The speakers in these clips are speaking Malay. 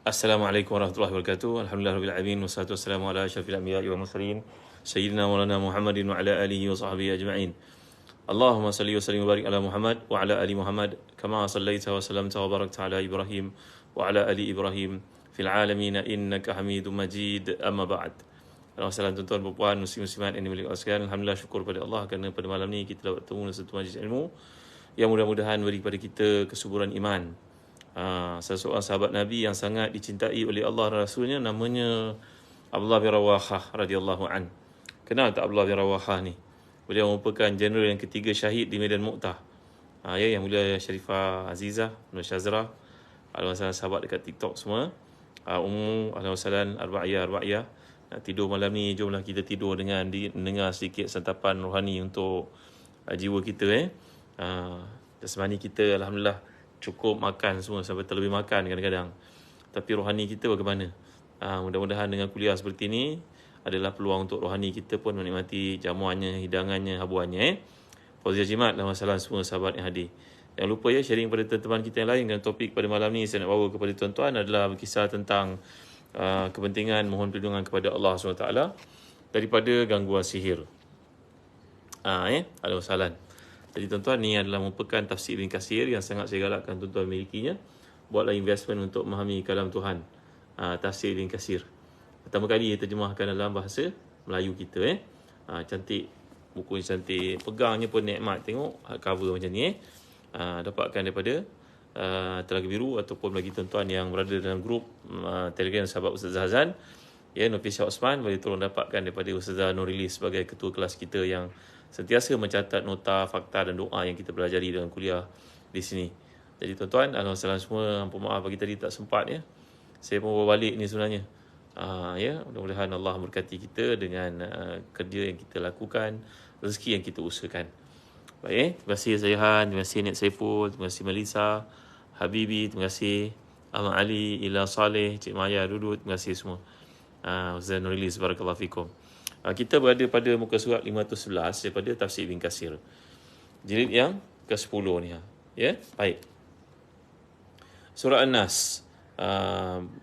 Assalamualaikum warahmatullahi wabarakatuh. Alhamdulillahirabbil alamin wassalatu wassalamu ala asyrafil anbiya'i wal mursalin sayyidina maulana Muhammadin wa ala alihi wa sahbihi ajma'in. Allahumma salli wa sallim wa barik ala Muhammad wa ala ali Muhammad kama sallaita wa sallamta wa barakta ala Ibrahim wa ala ali Ibrahim fil alamin innaka Hamidum Majid. Amma ba'd. Assalamualaikum tuan-tuan dan puan muslim-muslimat yang dimiliki Allah sekalian. Alhamdulillah, syukur pada Allah kerana pada malam ni kita dapat bertemu dalam satu majlis ilmu yang mudah-mudahan beri kepada kita kesuburan iman. Seseorang sahabat Nabi yang sangat dicintai oleh Allah dan Rasulnya, namanya Abdullah bin Rawahah radhiyallahu an. Kenal tak Abdullah bin Rawahah ni? Beliau merupakan jeneral yang ketiga syahid di medan Mu'tah. Yang mulia Syarifah Azizah, Nur Syazrah, alhamdulillah sahabat dekat TikTok semua. Alhamdulillah Arba'iyah. Nak tidur malam ni, jomlah kita tidur dengan dengar sedikit santapan rohani untuk jiwa kita. Jasmani kita alhamdulillah cukup makan semua sampai terlebih makan kadang-kadang. Tapi rohani kita bagaimana? Mudah-mudahan dengan kuliah seperti ini adalah peluang untuk rohani kita pun menikmati jamuannya, hidangannya, habuannya. Fauziah Jimat dan masalah semua sahabat yang hadir. Jangan lupa sharing pada teman-teman kita yang lain. Dan topik pada malam ni saya nak bawa kepada tuan-tuan adalah berkisah tentang kepentingan mohon perlindungan kepada Allah SWT daripada gangguan sihir. Alhamdulillah. Jadi tuan-tuan, ni adalah merupakan tafsir Ibn Katsir yang sangat saya galakkan tuan-tuan milikinya. Buatlah investment untuk memahami kalam Tuhan. Tafsir Ibn Katsir. Pertama kali dia terjemahkan dalam bahasa Melayu kita. Cantik. Buku ni cantik. Pegangnya pun nikmat. Tengok cover macam ni. Dapatkan daripada Telaga Biru ataupun bagi tuan-tuan yang berada dalam grup Telegram sahabat Ustaz Hazan. Nufis Syah Osman boleh tolong dapatkan daripada Ustazah Nurilis sebagai ketua kelas kita yang sentiasa mencatat nota, fakta dan doa yang kita pelajari dalam kuliah di sini. Jadi tuan-tuan, alhamdulillah semua, ampun maaf bagi tadi tak sempat Saya pun bawa balik ni sebenarnya. Mudah-mudahan Allah berkati kita dengan kerja yang kita lakukan, rezeki yang kita usahakan. Baik, terima kasih Zaihan, terima kasih Nek Saiful, terima kasih Melissa, Habibi, terima kasih Ahmad Ali, Ila Saleh, Cik Maya, Dudut, terima kasih semua. Ustaz Nurilis, barakallahu fikum. Kita berada pada muka surat 511 daripada tafsir Ibn Katsir. Jilid yang ke-10 ni. Baik. Surah An-Nas.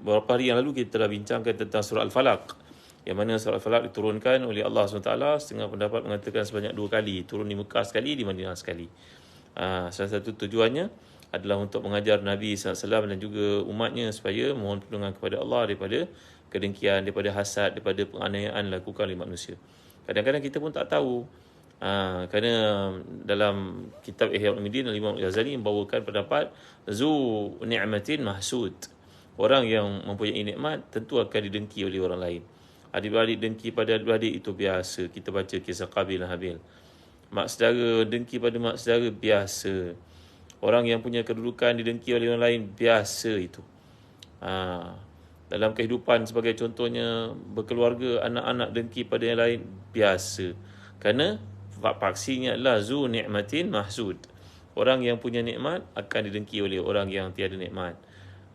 Beberapa hari yang lalu kita telah bincangkan tentang surah Al-Falaq. Yang mana surah Al-Falaq diturunkan oleh Allah SWT. Setengah pendapat mengatakan sebanyak 2 kali. Turun di Mekah sekali, di Madinah sekali. Salah satu tujuannya adalah untuk mengajar Nabi SAW dan juga umatnya supaya mohon perlindungan kepada Allah daripada kedengkian, daripada hasad, daripada penganiayaan lakukan oleh manusia. Kadang-kadang kita pun tak tahu. Kerana dalam kitab Ihya Ulumuddin, Imam Ghazali membawakan pendapat zu ni'matin mahsud. Orang yang mempunyai nikmat tentu akan didengki oleh orang lain. Adik-beradik dengki pada adik-beradik itu biasa. Kita baca kisah Qabil dan Habil. Mak saudara dengki pada mak saudara biasa. Orang yang punya kedudukan didengki oleh orang lain biasa itu. Dalam kehidupan sebagai contohnya berkeluarga, anak-anak dengki pada yang lain biasa. Kerana paksinya adalah zu ni'matin mahsud. Orang yang punya nikmat akan didengki oleh orang yang tiada nikmat.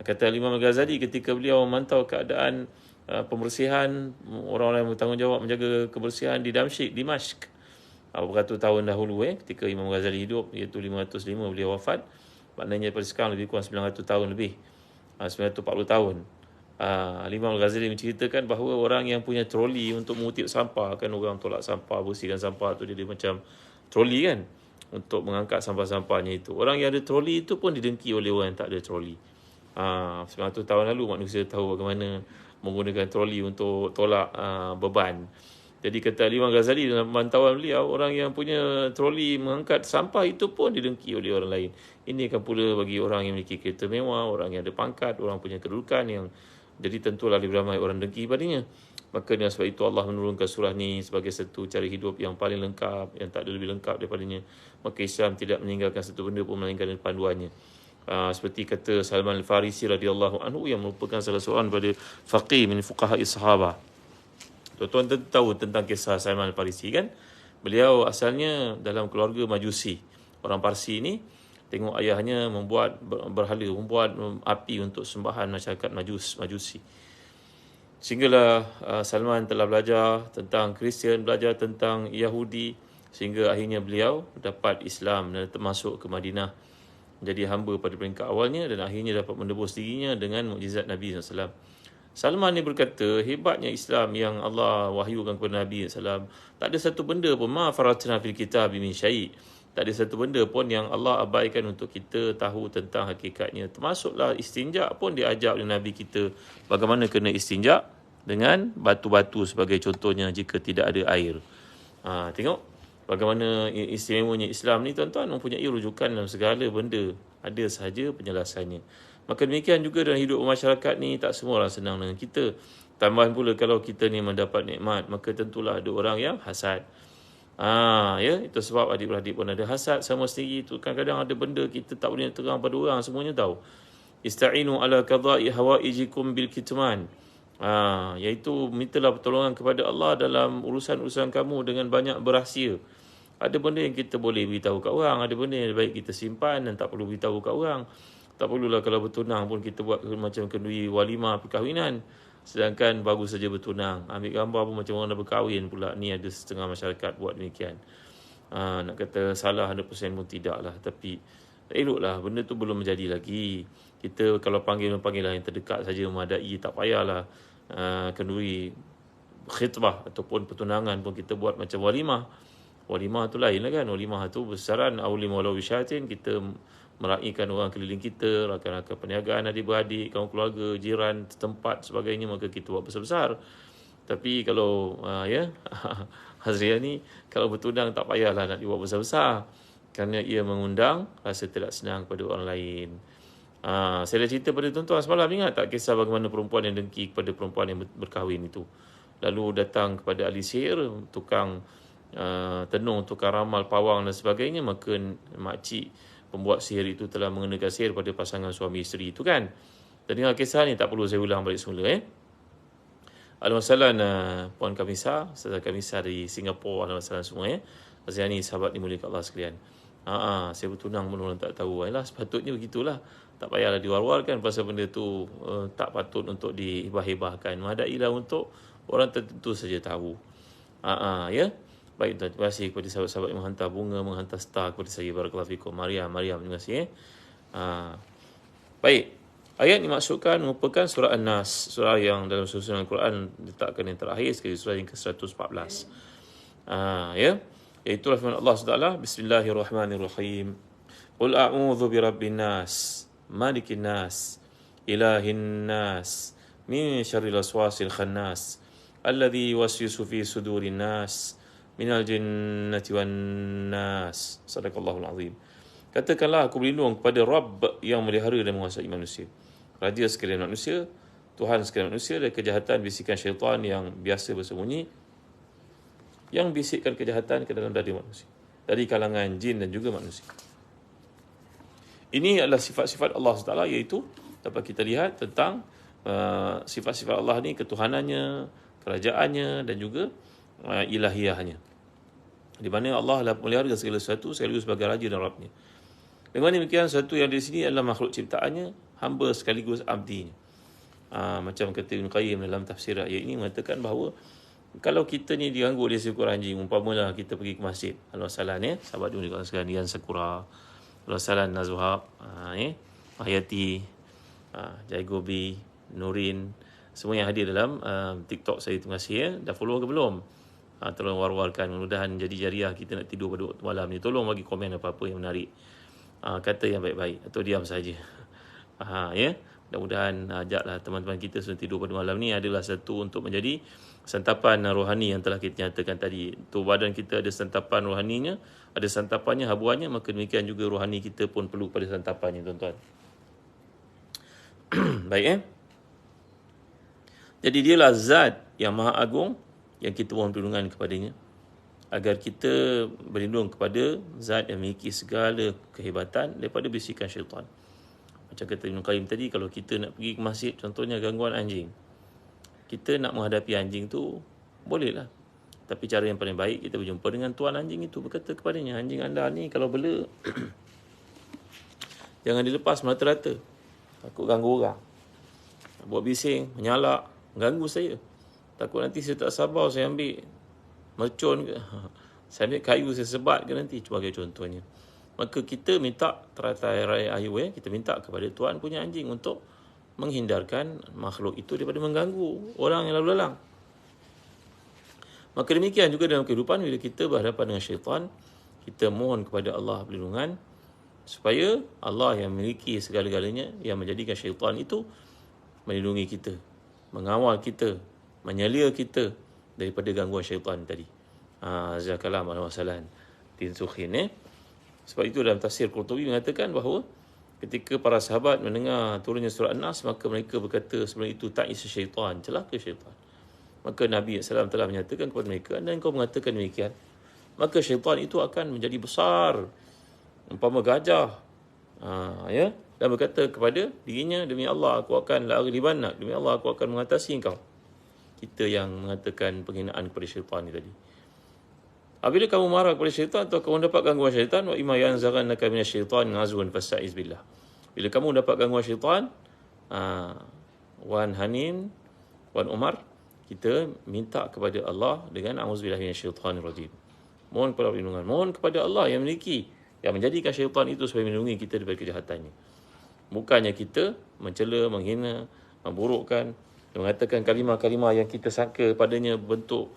Kata Imam Ghazali ketika beliau memantau keadaan pembersihan orang-orang yang bertanggungjawab menjaga kebersihan di Dimashq beratus tahun dahulu ketika Imam Ghazali hidup, iaitu 505 beliau wafat. Maknanya pada sekarang lebih kurang 900 tahun lebih. 940 tahun. Imam Ghazali menceritakan bahawa orang yang punya troli untuk mengutip sampah, kan orang tolak sampah, bersihkan sampah tu dia macam troli kan, untuk mengangkat sampah-sampahnya itu. Orang yang ada troli itu pun didengki oleh orang yang tak ada troli. 900 tahun lalu manusia tahu bagaimana menggunakan troli untuk tolak beban. Jadi kata Imam Ghazali dalam pemantauan beliau, orang yang punya troli mengangkat sampah itu pun didengki oleh orang lain. Ini akan pula bagi orang yang memiliki kereta mewah, orang yang ada pangkat, orang punya kedudukan yang jadi tentulah lebih ramai orang dengki padanya. Maka dengan sebab itu Allah menurunkan surah ni sebagai satu cara hidup yang paling lengkap, yang tak ada lebih lengkap daripadanya. Maka Islam tidak meninggalkan satu benda pun melainkan panduannya. Seperti kata Salman Al-Farisi radhiyallahu anhu yang merupakan salah seorang daripada faqih min fuqaha'i sahabah. Tuan-tuan tentu tahu tentang kisah Salman Al-Farisi kan? Beliau asalnya dalam keluarga Majusi. Orang Parsi ni tengok ayahnya membuat berhala, membuat api untuk sembahan masyarakat Majusi. Sehinggalah Salman telah belajar tentang Kristian, belajar tentang Yahudi, sehingga akhirnya beliau dapat Islam dan termasuk ke Madinah. menjadi hamba pada peringkat awalnya dan akhirnya dapat menebus dirinya dengan mukjizat Nabi SAW. Salman ni berkata, hebatnya Islam yang Allah wahyukan kepada Nabi SAW. Tak ada satu benda pun, ma faratna fil kitab min syai'. Tak ada satu benda pun yang Allah abaikan untuk kita tahu tentang hakikatnya. Termasuklah istinja pun diajar oleh Nabi kita. Bagaimana kena istinja? Dengan batu-batu sebagai contohnya jika tidak ada air. Tengok bagaimana istimewanya Islam ni, tuan-tuan, mempunyai rujukan dalam segala benda. Ada sahaja penjelasannya. Maka demikian juga dalam hidup masyarakat ni, tak semua orang senang dengan kita. Tambahan pula kalau kita ni mendapat nikmat, maka tentulah ada orang yang hasad. Ya, itu sebab adik-beradik pun ada hasad sama sendiri tu. Kadang-kadang ada benda kita tak boleh terang pada orang, semuanya tahu. Ista'inu ala qada'i hawaijikum bil kitman. Iaitu mintalah pertolongan kepada Allah dalam urusan-urusan kamu dengan banyak berahsia. Ada benda yang kita boleh beritahu kat orang, ada benda yang baik kita simpan dan tak perlu beritahu kat orang. Tak perlulah kalau bertunang pun kita buat macam kenduri walimah perkahwinan. Sedangkan baru saja bertunang, ambil gambar pun macam orang dah berkahwin pula. Ni ada setengah masyarakat buat demikian. Nak kata salah 100% pun tidak lah. Tapi eloklah, benda tu belum menjadi lagi. Kita kalau panggil lah yang terdekat saja memadai, tak payahlah kenduri khitbah ataupun pertunangan pun kita buat macam walimah. Walimah tu lain lah kan. Walimah tu besaran awlim walau wisyatin, kita meraihkan orang keliling kita, rakan-rakan perniagaan, adik-beradik, kawan keluarga, jiran, tempat sebagainya, maka kita buat besar-besar. Tapi kalau Hazriah ni, kalau bertunang tak payahlah nak dibuat besar-besar, kerana ia mengundang rasa tidak senang kepada orang lain. Saya dah cerita pada tuan-tuan semalam, ingat tak kisah bagaimana perempuan yang dengki kepada perempuan yang berkahwin itu, lalu datang kepada ahli sihir, tukang tenung, tukang ramal, pawang dan sebagainya. Maka makcik pembuat sihir itu telah mengenakan sihir pada pasangan suami isteri itu kan. Dan dengar kisah ni, tak perlu saya ulang balik semula. Alhamdulillah, Puan Kamisa, Ustazah Kamisa dari Singapura, alhamdulillah semua Azhar ni sahabat dimuliakan Allah sekalian. Saya bertunang pun orang tak tahu. Sepatutnya begitulah. Tak payahlah diwar-warkan pasal benda tu tak patut untuk dihebah-hebahkan. Madailah untuk orang tertentu saja tahu. Ya. Baik, terima kasih kepada sahabat-sahabat yang menghantar bunga, menghantar star kepada saya. Barakallahu fikum. Mariam, terima kasih. Baik, ayat ini dimaksudkan merupakan surah An-Nas, surah yang dalam susunan Al-Quran diletakkan yang terakhir sekali, surah yang ke-114. Itulah firman Allah SWT. Bismillahirrahmanirrahim. Qul a'udzu birabbin nas, malikin nas, ilahin nas, min syarril waswasil khannas, alladzi yuwaswisu fi sudurin nas, minal jinnati wan nas. Sadaqallahul azim. Katakanlah, aku berlindung kepada Rabb yang melihara dan menguasai manusia, Raja sekalian manusia, Tuhan sekalian manusia, dari kejahatan bisikan syaitan yang biasa bersembunyi, yang bisikkan kejahatan ke dalam dada manusia, dari kalangan jin dan juga manusia. Ini adalah sifat-sifat Allah SWT, iaitu dapat kita lihat tentang sifat-sifat Allah ni, ketuhanannya, kerajaannya dan juga ilahiyahnya, di mana Allah adalah melihara segala sesuatu sekaligus sebagai Raja dan Rabbnya. Dengan demikian, sesuatu yang di sini adalah makhluk ciptaannya, hamba sekaligus abdinya. Macam kata Ibn Qayyim dalam tafsir ayat ini, mengatakan bahawa kalau kita ni diganggu oleh seekor anjing, umpamalah kita pergi ke masjid, Al-Wasalan sahabat dimuliakan sekalian, Dian Sakura, Al-Wasalan Nazuhab, Hayati, Jai Gobi, Nurin, semua yang hadir dalam TikTok saya, terima kasih. Dah follow ke belum? Tolong war-warkan, mudah-mudahan jadi jariah kita nak tidur pada waktu malam ni. Tolong bagi komen apa-apa yang menarik, kata yang baik-baik, atau diam saja. Mudah-mudahan ajaklah teman-teman kita sebelum tidur pada malam ni adalah satu untuk menjadi santapan rohani yang telah kita nyatakan tadi. Tu badan kita ada santapan rohaninya, ada santapannya, habuannya, maka demikian juga rohani kita pun perlu pada santapannya, tuan-tuan. Baik. Jadi dialah zat yang maha agung yang kita mohon perlindungan kepadanya, agar kita berlindung kepada zat yang memiliki segala kehebatan daripada bisikan syaitan. Macam kata Ibn Qayyim tadi, kalau kita nak pergi ke masjid, contohnya gangguan anjing, kita nak menghadapi anjing tu, bolehlah. Tapi cara yang paling baik, kita berjumpa dengan tuan anjing itu, berkata kepadanya, anjing anda ni kalau bela, jangan dilepas merata-rata, takut ganggu orang, buat bising, menyalak, ganggu saya. Takut nanti saya tak sabar, saya ambil mercon ke, saya ambil kayu, saya sebat ke nanti, sebagai contohnya. Maka kita minta teratai ayat, kita minta kepada Tuhan punya anjing untuk menghindarkan makhluk itu daripada mengganggu orang yang lalu lalang. Maka demikian juga dalam kehidupan, bila kita berhadapan dengan syaitan, kita mohon kepada Allah perlindungan supaya Allah yang memiliki segala-galanya, yang menjadikan syaitan itu melindungi kita, mengawal kita, menyalia kita daripada gangguan syaitan tadi. Jazakallah masalan tin sukhin. Sebab itu dalam tafsir Qurtubi mengatakan bahawa ketika para sahabat mendengar turunnya surah An-Nas, maka mereka berkata sebenarnya itu ta'is syaitan, celaka syaitan. Maka Nabi SAW telah menyatakan kepada mereka, dan engkau mengatakan demikian, maka syaitan itu akan menjadi besar, umpama gajah. Dan berkata kepada dirinya, demi Allah aku akan la'aghlibannak, demi Allah aku akan mengatasi engkau. Kita yang mengatakan penghinaan kepada syaitan ni tadi. Apabila kamu marah kepada syaitan atau kamu dapat gangguan syaitan, wa imma yanzaghannaka minasyaitan nazghun fasta'iz billah. Bila kamu dapat gangguan syaitan, Wan Hanin, Wan Umar, kita minta kepada Allah dengan auzubillahi minasyaitanir rajim. Mohon kepada perlindungan, mohon kepada Allah yang memiliki, yang menjadikan syaitan itu supaya melindungi kita daripada kejahatannya. Bukannya kita mencela, menghina, memburukkan, mengatakan kalimah-kalimah yang kita sangka padanya bentuk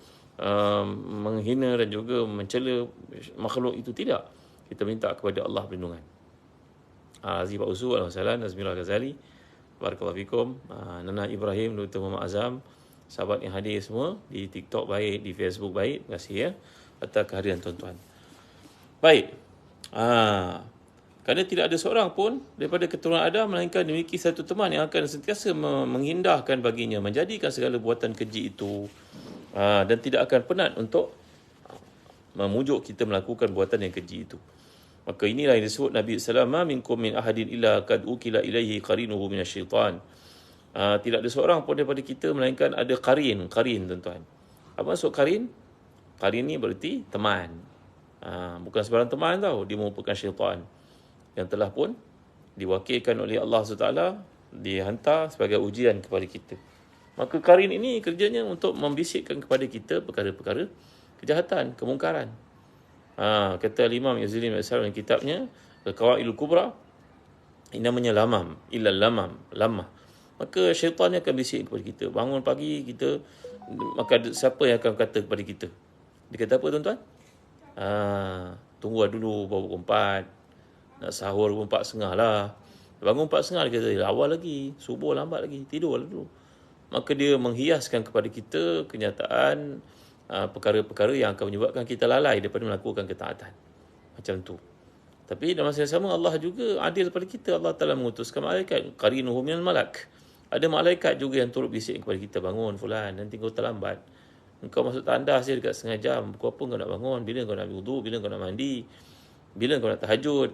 menghina dan juga mencela makhluk itu. Tidak. Kita minta kepada Allah perlindungan. Aziz Pak Usul, Al-Masalan, Nazmirul Ghazali, barakallahu fikum, Nana Ibrahim, Dr. Muhammad Azam, sahabat yang hadir semua di TikTok baik, di Facebook baik. Terima kasih ya atas kehadiran tuan-tuan. Baik. Kerana tidak ada seorang pun daripada keturunan Adam melainkan memiliki satu teman yang akan sentiasa mengindahkan baginya, menjadikan segala buatan keji itu, dan tidak akan penat untuk memujuk kita melakukan buatan yang keji itu. Maka inilah yang disebut Nabi SAW, ma minkum min ahadin illa qad ukila ilaihi qarinuhu minasyaitan. Tidak ada seorang pun daripada kita melainkan ada qarin tuan-tuan. Apa maksud qarin? Qarin ni berarti teman. Bukan sebarang teman tau, dia merupakan syaitan yang telah pun diwakilkan oleh Allah SWT, dihantar sebagai ujian kepada kita. Maka qarin ini kerjanya untuk membisikkan kepada kita perkara-perkara kejahatan, kemungkaran. Kata Imam Yazili dalam kitabnya Al-Qawaidul Kubra, ini namanya lamam, illal lamah. Maka syaitan akan bisik kepada kita. Bangun pagi kita, maka siapa yang akan kata kepada kita? Dia kata apa tuan-tuan? Tunggu dulu baru pukul 4. Nak sahur pukul 4.30 lah. Bangun 4.30 dia kata awal lagi, subuh lambat lagi, tidur dulu. Maka dia menghiaskan kepada kita kenyataan perkara-perkara yang akan menyebabkan kita lalai daripada melakukan ketaatan. Macam tu. Tapi dalam masa yang sama Allah juga adil pada kita. Allah telah mengutuskan malaikat, qarinuhu minal malak. Ada malaikat juga yang turut bisik kepada kita, bangun fulan, nanti kau terlambat. Engkau masuk tandas je dekat setengah jam. Pukul apa kau nak bangun? Bila kau nak wuduk? Bila kau nak mandi? Bila kau nak tahajud?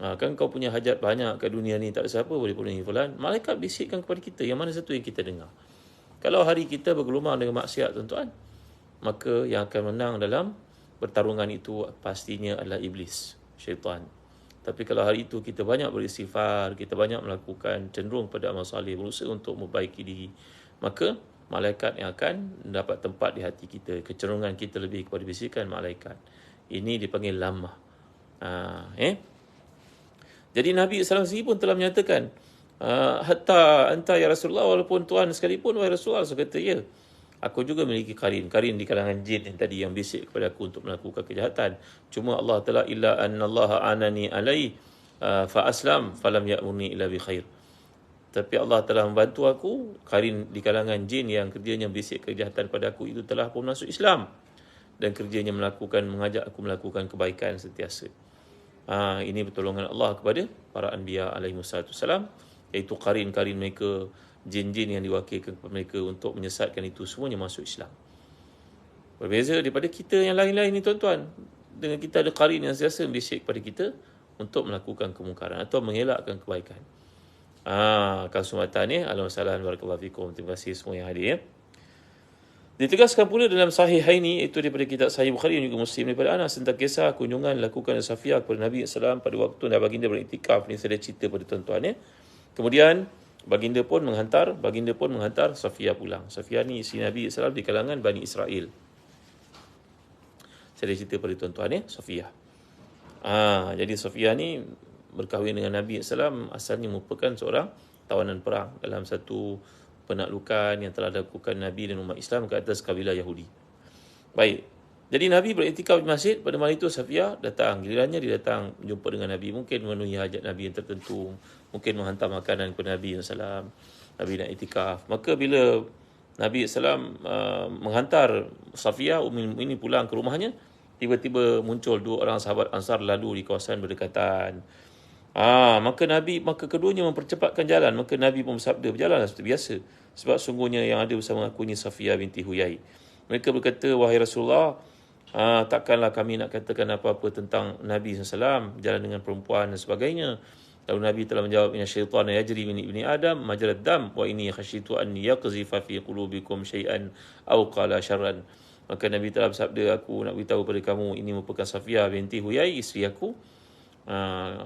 Kan kau punya hajat banyak kat dunia ni, tak ada siapa boleh penuhi fulan. Malaikat bisikkan kepada kita. Yang mana satu yang kita dengar? Kalau hari kita bergelumang dengan maksiat tuan-tuan, maka yang akan menang dalam pertarungan itu pastinya adalah iblis, syaitan. Tapi kalau hari itu kita banyak beristighfar, kita banyak melakukan cenderung pada amal salih, berusaha untuk membaiki diri, maka malaikat yang akan dapat tempat di hati kita. Kecenderungan kita lebih kepada bisikan malaikat. Ini dipanggil lamah. Jadi Nabi SAW sendiri pun telah menyatakan, hatta anta ya Rasulullah, walaupun Tuhan sekalipun wahai Rasulullah. Saya kata ya, aku juga memiliki qarin di kalangan jin yang tadi yang bisik kepada aku untuk melakukan kejahatan. Cuma Allah telah illa annallaha anani alai fa aslam falam ya'murni illa bi khair. Tapi Allah telah membantu aku, qarin di kalangan jin yang kerjanya bisik kejahatan pada aku itu telah pun masuk Islam dan kerjanya mengajak aku melakukan kebaikan sentiasa. Ini pertolongan Allah kepada para anbiya alaihi wassalam, iaitu qarin-qarin mereka, jin-jin yang diwakilkan kepada mereka untuk menyesatkan itu, semuanya masuk Islam. Berbeza daripada kita yang lain-lain ni tuan-tuan. Dengan kita ada qarin yang sentiasa membisik kepada kita untuk melakukan kemungkaran atau mengelakkan kebaikan. Kang Sumatan ni, Alhamdulillah, barakallahu fikum. Terima kasih semua yang hadir ya. Ditegaskan pula dalam Sahihaini, itu daripada kitab Sahih Bukhari dan juga Muslim, daripada Anas tentang kisah kunjungan lakukan Safiyah kepada Nabi SAW pada waktu baginda beriktikaf. Ini saya dah cerita pada tuan-tuan ya. Kemudian baginda pun menghantar Safiyah pulang. Safiyah ni isteri Nabi SAW di kalangan Bani Israel. Saya dah cerita pada tuan-tuan ya, Safiyah. Jadi Safiyah ni berkahwin dengan Nabi SAW asalnya merupakan seorang tawanan perang dalam satu penaklukan yang telah dilakukan Nabi dan umat Islam ke atas kabilah Yahudi. Baik. Jadi Nabi beriktikaf di masjid. Pada malam itu Safiyah datang. Gilirannya dia datang jumpa dengan Nabi. Mungkin memenuhi hajat Nabi yang tertentu. Mungkin menghantar makanan kepada Nabi SAW. Nabi nak iktikaf. Maka bila Nabi SAW menghantar Safiyah ini pulang ke rumahnya, tiba-tiba muncul dua orang sahabat Ansar lalu di kawasan berdekatan. Maka keduanya mempercepatkan jalan. Maka Nabi pun bersabda, berjalanlah seperti biasa. Sebab sungguhnya yang ada bersama aku ini Safiyah binti Huyai. Mereka berkata, wahai Rasulullah, takkanlah kami nak katakan apa-apa tentang Nabi SAW, berjalan dengan perempuan dan sebagainya. Lalu Nabi telah menjawab, inna syaitan yajri min ibni Adam majrad dam wa inni khasyitu an yaqzifa fi qulubikum syai'an aw qala syarran. Maka Nabi telah bersabda, aku nak beritahu kepada kamu, ini merupakan Safiyah binti Huyai, isteri aku.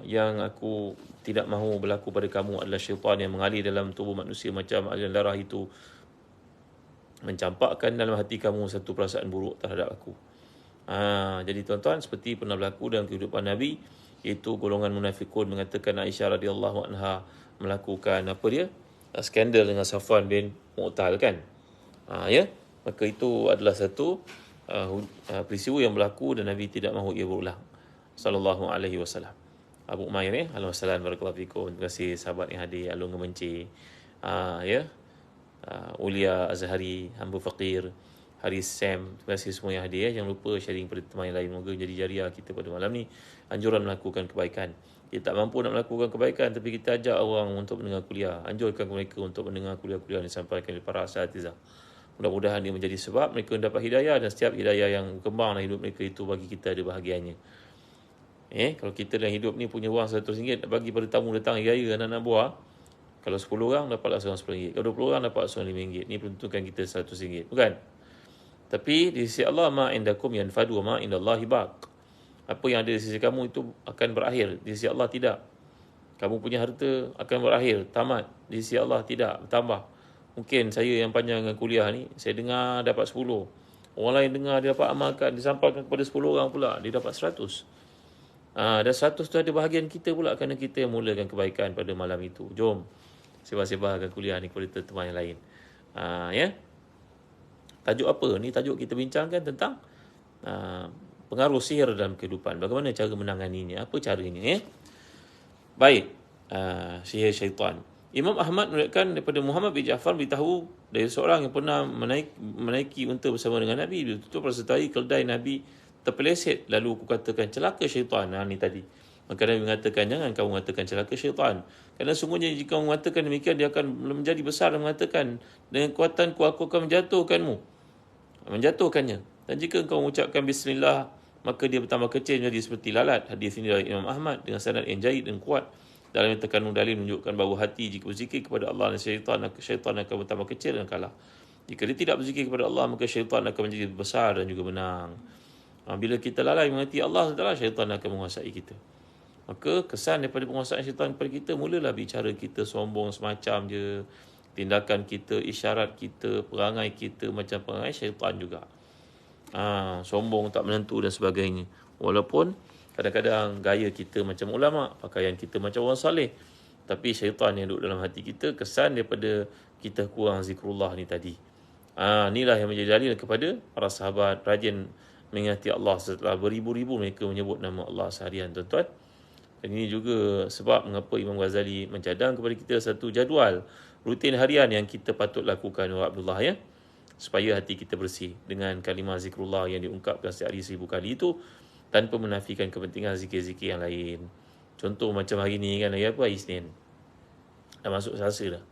Yang aku tidak mahu berlaku pada kamu adalah syaitan yang mengalir dalam tubuh manusia macam aliran darah itu, mencampakkan dalam hati kamu satu perasaan buruk terhadap aku. Jadi tuan-tuan, seperti pernah berlaku dalam kehidupan Nabi, iaitu golongan munafikun mengatakan Aisyah radhiyallahu anha melakukan skandal dengan Safwan bin Mu'tal kan. Maka itu adalah satu peristiwa yang berlaku dan Nabi tidak mahu ia berulang. Sallallahu alaihi wasallam. Abu Umair ni, alhamdulillah, barakallahu fikum. Terima kasih sahabat yang hadir, Alung Gemenci. Ulia Azhari, hamba fakir, Haris Sam, terima kasih semua yang hadir. Jangan lupa sharing pada teman yang lain. Moga jadi jariah kita pada malam ni. Anjuran melakukan kebaikan. Kita tak mampu nak melakukan kebaikan, tapi kita ajak orang untuk mendengar kuliah. Anjurkan mereka untuk mendengar kuliah-kuliah yang disampaikan oleh para asatizah. Mudah-mudahan dia menjadi sebab mereka mendapat hidayah, dan setiap hidayah yang berkembang dalam hidup mereka itu bagi kita ada bahagiannya. Kalau kita dalam hidup ni punya wang RM100 nak bagi pada tamu datang raya anak-anak buah, kalau 10 orang dapatlah seorang RM10. Kalau 20 orang dapat seorang RM5. Ni peruntukan kita RM100. Bukan? Tapi di sisi Allah, ma indakum yanfadu ma indallahi baq. Apa yang ada di sisi kamu itu akan berakhir. Di sisi Allah tidak. Kamu punya harta akan berakhir, tamat. Di sisi Allah tidak, bertambah. Mungkin saya yang panjangkan kuliah ni, saya dengar dapat 10. Orang lain dengar dia dapat amalkan, disampaikan kepada 10 orang pula, dia dapat 100. Dan 100 tu ada bahagian kita pula, kerana kita yang mulakan kebaikan pada malam itu. Jom sebar-sebarkan kuliah ni kepada teman yang lain. Tajuk apa? Ni tajuk kita bincangkan tentang pengaruh sihir dalam kehidupan. Bagaimana cara menanganinya? Apa caranya? Baik. Sihir syaitan. Imam Ahmad meriwayatkan daripada Muhammad bin Ja'far beritahu dari seorang yang pernah menaiki unta bersama dengan Nabi. Dia tutup persertai keledai Nabi terpeleset. Lalu aku katakan, celaka syaitan. Ni tadi. Maka Nabi mengatakan, jangan kamu mengatakan celaka syaitan. Kerana sungguhnya jika kamu mengatakan demikian, dia akan menjadi besar dan mengatakan, dengan kekuatanku aku akan menjatuhkannya. Dan jika engkau mengucapkan bismillah, maka dia bertambah kecil menjadi seperti lalat. Hadis ini dari Imam Ahmad dengan sanad yang jayid dan kuat. Dalam terkandung dalil menunjukkan bahawa hati jika berzikir kepada Allah dan syaitan akan bertambah kecil dan kalah. Jika dia tidak berzikir kepada Allah, maka syaitan akan menjadi besar dan juga menang. Bila kita lalai mengerti Allah, syaitan akan menguasai kita. Maka kesan daripada penguasaan syaitan kepada kita, mulalah bicara kita sombong semacam je. Tindakan kita, isyarat kita, perangai kita macam perangai syaitan juga. Sombong, tak menentu dan sebagainya. Walaupun kadang-kadang gaya kita macam ulama, pakaian kita macam orang saleh, tapi syaitan yang duduk dalam hati kita, kesan daripada kita kurang zikrullah ni tadi. Inilah yang menjadi dalil kepada para sahabat rajin mengingati Allah. Setelah beribu-ribu mereka menyebut nama Allah seharian, tuan-tuan. Dan ini juga sebab mengapa Imam Ghazali mencadang kepada kita satu jadual rutin harian yang kita patut lakukan, Abdullah, supaya hati kita bersih dengan kalimah zikrullah yang diungkapkan sehari 1000 kali itu, tanpa menafikan kepentingan zikir-zikir yang lain. Contoh macam hari ni kan, hari Isnin, dah masuk Selasa dah,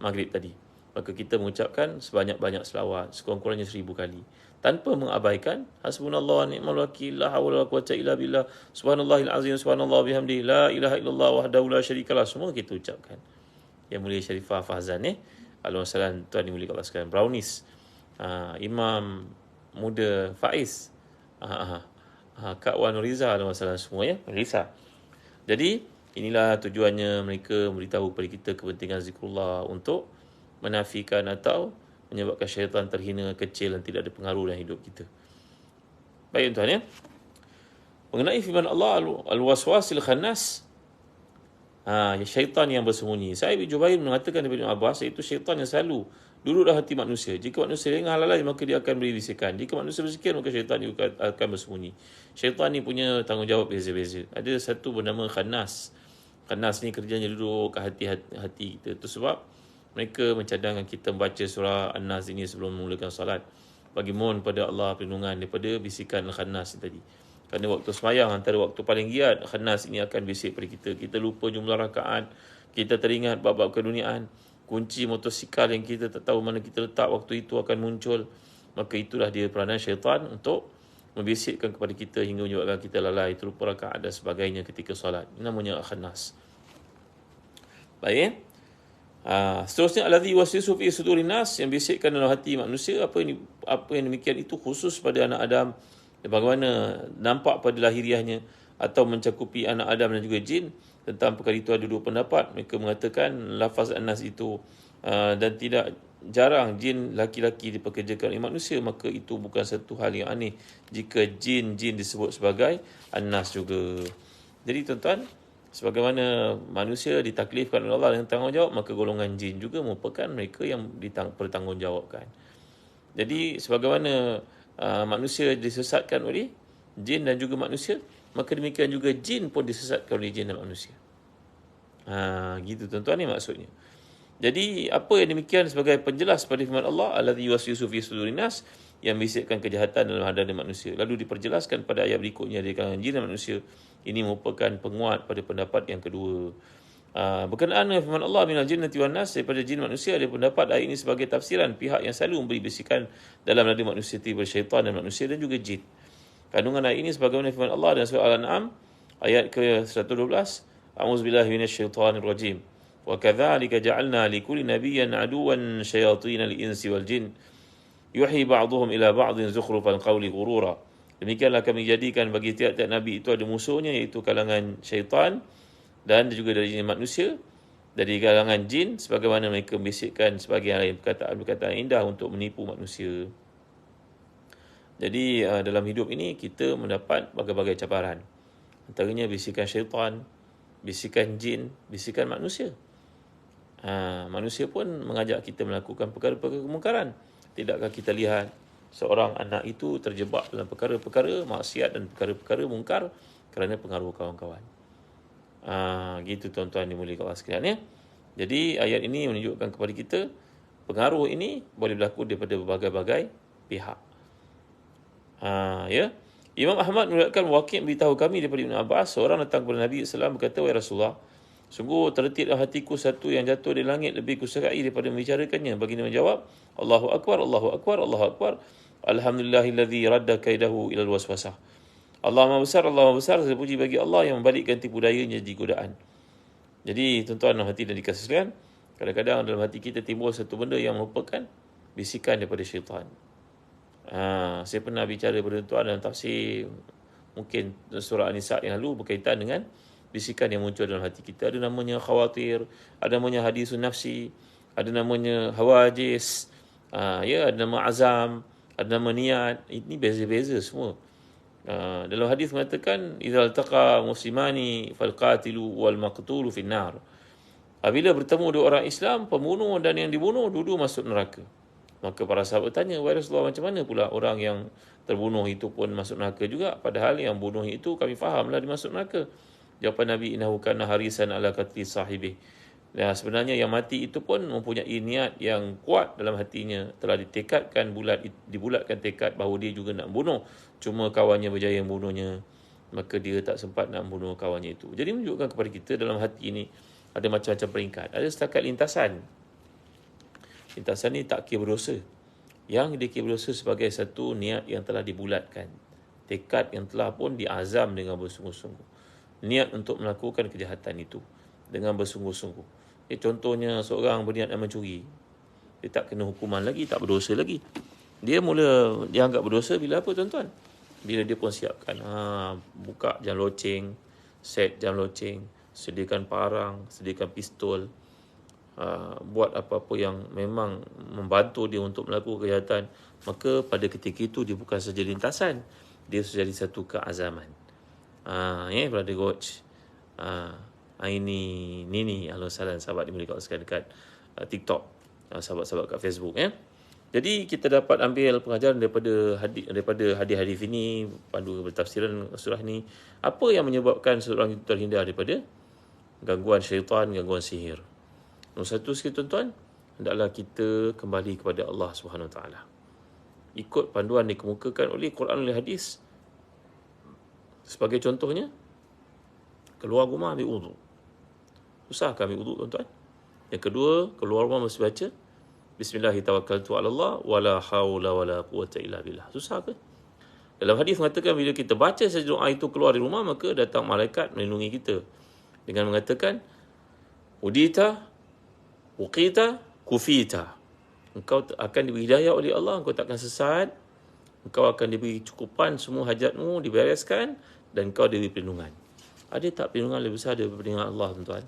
Maghrib tadi, maka kita mengucapkan sebanyak-banyak selawat, sekurang-kurangnya 1000 kali, tanpa mengabaikan hasbunallah wa ni'mal wakil, la hawla wala quwwata illa billah, subhanallahil azim, subhanallah bihamdi, la ilaha illallah wahdahu la syarikalah. Semua kita ucapkan. Yang mulia Syarifah Fahzan, Alhamdulillah, tuan yang mulia Allah sekalian, Brownies, Imam Muda Faiz, Kak Wan Riza, Alhamdulillah semua, Risa. Jadi inilah tujuannya mereka memberitahu kepada kita kepentingan zikrullah untuk menafikan atau menyebabkan syaitan terhina, kecil dan tidak ada pengaruh dalam hidup kita. Baik tuan, Mengenai firman Allah al-waswasil khannas, syaitan yang bersembunyi. Sa'id bin Jubair mengatakan daripada Ibn Abbas, iaitu syaitan yang selalu duduk dalam hati manusia. Jika manusia dengar hal lain, maka dia akan beri bisikan. Jika manusia berzikir, maka syaitan juga akan bersembunyi. Syaitan ni punya tanggungjawab beza-beza. Ada satu bernama khannas. Khannas ni kerjanya duduk ke hati kita. Itu sebab mereka mencadangkan kita membaca surah An-Nas ini sebelum memulakan salat, bagi mohon pada Allah perlindungan daripada bisikan khannas tadi. Kerana waktu semayang antara waktu paling giat, khannas ini akan bisik pada kita. Kita lupa jumlah rakaat, kita teringat bab-bab keduniaan, kunci motosikal yang kita tak tahu mana kita letak waktu itu akan muncul. Maka itulah dia peranan syaitan untuk membisikkan kepada kita hingga menyebabkan kita lalai, terlupa rakaat dan sebagainya ketika solat. Ini namanya khannas. Baik. Seterusnya, alladhi yuwaswisu fi sudurin nas, yang bisikkan dalam hati manusia. Apa yang demikian itu khusus pada anak Adam, bagaimana nampak pada lahiriahnya atau mencakupi anak Adam dan juga jin. Tentang perkara itu ada dua pendapat. Mereka mengatakan lafaz An-Nas itu dan tidak jarang jin laki-laki dipekerjakan oleh manusia, maka itu bukan satu hal yang aneh jika jin disebut sebagai An-Nas juga. Jadi tuan-tuan, sebagaimana manusia ditaklifkan oleh Allah dengan tanggungjawab, maka golongan jin juga merupakan mereka yang bertanggungjawabkan. Jadi sebagaimana manusia disesatkan oleh jin dan juga manusia, maka demikian juga jin pun disesatkan oleh jin dan manusia. Gitu tuan-tuan, ni maksudnya. Jadi apa yang demikian sebagai penjelas pada firman Allah, alladzi yuwaswisu fi sudurin nas, yang bisikkan kejahatan dalam hati manusia. Lalu diperjelaskan pada ayat berikutnya dari kalangan jin dan manusia. Ini merupakan penguat pada pendapat yang kedua. Berkenaan dengan firman Allah minal jinnati wan nas, daripada jin manusia, ada pendapat ayat ini sebagai tafsiran pihak yang selalu memberi bisikan dalam nadi manusia, tiba syaitan dan manusia dan juga jin. Kandungan ayat ini sebagaimana firman Allah dalam surah Al-An'am ayat ke-112, a'udzubillahi minasyaitonir rajim. Wa kadzalika ja'alna likulli nabiyyin aduwan syayatinal insi wal jin yuhi ba'dhum ila ba'dhin zukhrufal qawli ghurura. Demikianlah kami jadikan bagi tiap-tiap nabi itu ada musuhnya, iaitu kalangan syaitan dan juga dari jenis manusia, dari kalangan jin, sebagaimana mereka membisikkan sebagian lain perkataan indah untuk menipu manusia. Jadi dalam hidup ini kita mendapat berbagai cabaran. Antaranya bisikan syaitan, bisikan jin, bisikan manusia. Manusia pun mengajak kita melakukan perkara-perkara kemungkaran. Tidakkah kita lihat seorang anak itu terjebak dalam perkara-perkara maksiat dan perkara-perkara mungkar kerana pengaruh kawan-kawan. Gitu tuan-tuan dimuliakan Allah sekalian, ya. Jadi ayat ini menunjukkan kepada kita pengaruh ini boleh berlaku daripada berbagai-bagai pihak. Ya. Imam Ahmad meriwayatkan, Waqi' beritahu kami daripada Ibn Abbas, seorang datang kepada Nabi SAW berkata, wahai Rasulullah, sungguh terletit dalam hatiku satu yang jatuh dari langit lebih kusukai daripada membicarakannya. Baginda menjawab, Allahu Akbar, Allahu Akbar, Allahu Akbar, alhamdulillahilladzi radda kaidahu ilal waswasah. Allah Maha Besar, Allah Maha Besar, segala puji bagi Allah yang membalikkan tipu dayanya jadi godaan. Jadi tuan-tuan dalam hati dan dikasih sekalian, kadang-kadang dalam hati kita timbul satu benda yang merupakan bisikan daripada syaitan. Saya pernah bicara pada tuan dalam tafsir mungkin surah An-Nisa yang lalu berkaitan dengan bisikan yang muncul dalam hati kita. Ada namanya khawatir, ada namanya hadisun nafsi, ada namanya hawajis, ada nama azam, ada nama niat. Ini beza-beza semua. Dalam hadis mengatakan, idza altaqa muslimani fal qatilu wal maqtulu fin nar. Apabila bertemu dua orang Islam, pembunuh dan yang dibunuh, dua-dua masuk neraka. Maka para sahabat tanya, wahai Rasulullah, macam mana pula orang yang terbunuh itu pun masuk neraka juga, padahal yang bunuh itu kami fahamlah dia masuk neraka. Jawapan Nabi, innahu kana harisan ala qatli sahibih. Sebenarnya yang mati itu pun mempunyai niat yang kuat dalam hatinya, telah dibulatkan tekad bahawa dia juga nak bunuh, cuma kawannya berjaya membunuhnya, maka dia tak sempat nak membunuh kawannya itu. Jadi menunjukkan kepada kita dalam hati ini ada macam-macam peringkat. Ada setakat lintasan. Lintasan ini tak kira berdosa. Yang dikira berdosa sebagai satu niat yang telah dibulatkan, tekad yang telah pun diazam dengan bersungguh-sungguh, niat untuk melakukan kejahatan itu dengan bersungguh-sungguh. Contohnya seorang berniat nak mencuri, dia tak kena hukuman lagi, tak berdosa lagi. Dia mula dianggap berdosa bila apa tuan-tuan? Bila dia pun siapkan buka jam loceng, set jam loceng, sediakan parang, sediakan pistol, buat apa-apa yang memang membantu dia untuk melakukan kejahatan. Maka pada ketika itu dia bukan saja lintasan, dia sudah jadi satu keazaman. Brother Coach. Ini Nini, halo salam sahabat dimulai kat dekat TikTok, sahabat-sahabat kat Facebook ya. Jadi kita dapat ambil pengajaran daripada hadis-hadis ini, pandu bertafsiran surah ni, apa yang menyebabkan seorang itu terhindar daripada gangguan syaitan, gangguan sihir. Nombor satu sekali tuan-tuan, hendaklah kita kembali kepada Allah Subhanahu Wa Taala. Ikut panduan dikemukakan oleh Quran oleh hadis. Sebagai contohnya, keluar rumah ambil wudu. Usahakan ambil wudu tuan-tuan. Yang kedua, keluar rumah mesti baca Bismillahirrahmanirrahim wala haula wala quwwata illa billah. Susah ke? Dalam hadis mengatakan bila kita baca saja doa itu keluar dari rumah, maka datang malaikat melindungi kita dengan mengatakan udita uqita kufita. Engkau akan diberi hidayah oleh Allah, engkau tak akan sesat, engkau akan diberi cukupan semua hajatmu dibereskan, dan engkau diberi perlindungan. Ada tak perlindungan lebih besar daripada perlindungan Allah tuan-tuan?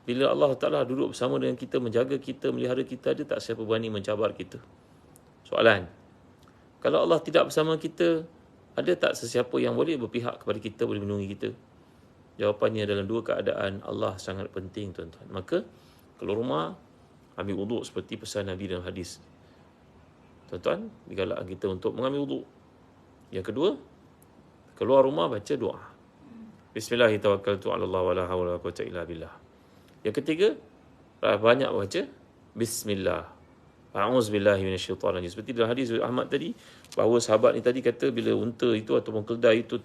Bila Allah Ta'ala duduk bersama dengan kita, menjaga kita, melihara kita, ada tak siapa berani mencabar kita? Soalan. Kalau Allah tidak bersama kita, ada tak sesiapa yang boleh berpihak kepada kita, boleh melindungi kita? Jawapannya dalam dua keadaan, Allah sangat penting tuan-tuan. Maka, keluar rumah, ambil wuduk seperti pesan Nabi dalam hadis. Tuan-tuan, digalakkan kita untuk mengambil wuduk. Yang kedua, keluar rumah baca doa. Bismillahirrahmanirrahim wala haula wala quwwata illa billah. Yang ketiga, banyak baca Bismillah. A'udzubillahi minasyaitanir rajim. Seperti dalam hadis Ahmad tadi, bahawa sahabat ni tadi kata bila unta itu ataupun keldai itu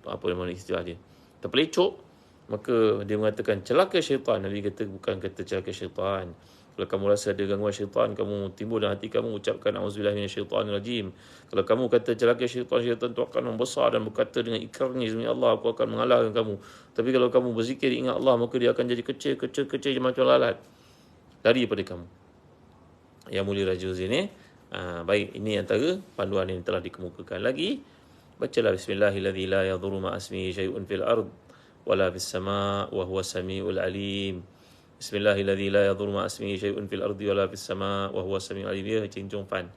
apa nama istilah dia, terpelecok, maka dia mengatakan celaka syaitan. Nabi kata bukan kata celaka syaitan. Kalau kamu rasa ada gangguan syaitan, kamu timbul dalam hati kamu, ucapkan a'udzubillahi minasyaitanir rajim. Kalau kamu kata celaka syaitan, syaitan itu akan membesar dan berkata dengan ikrarnya, demi Allah aku akan mengalahkan kamu. Tapi kalau kamu berzikir ingat Allah, maka dia akan jadi kecil macam lalat, lari daripada kamu. Yang mulia Raja Zain baik, ini antara panduan yang telah dikemukakan. Lagi, bacalah bismillahirrahmanirrahim la yadhurru ma'asmihi syai'un fil ard wala fis sama' wa huwa samiul alim. Bismillahirrahmanirrahim la yadhurru ma'asmihi syai'un fil ardi wala fis sama' wa huwa samiul alim. Ya, cincung fan.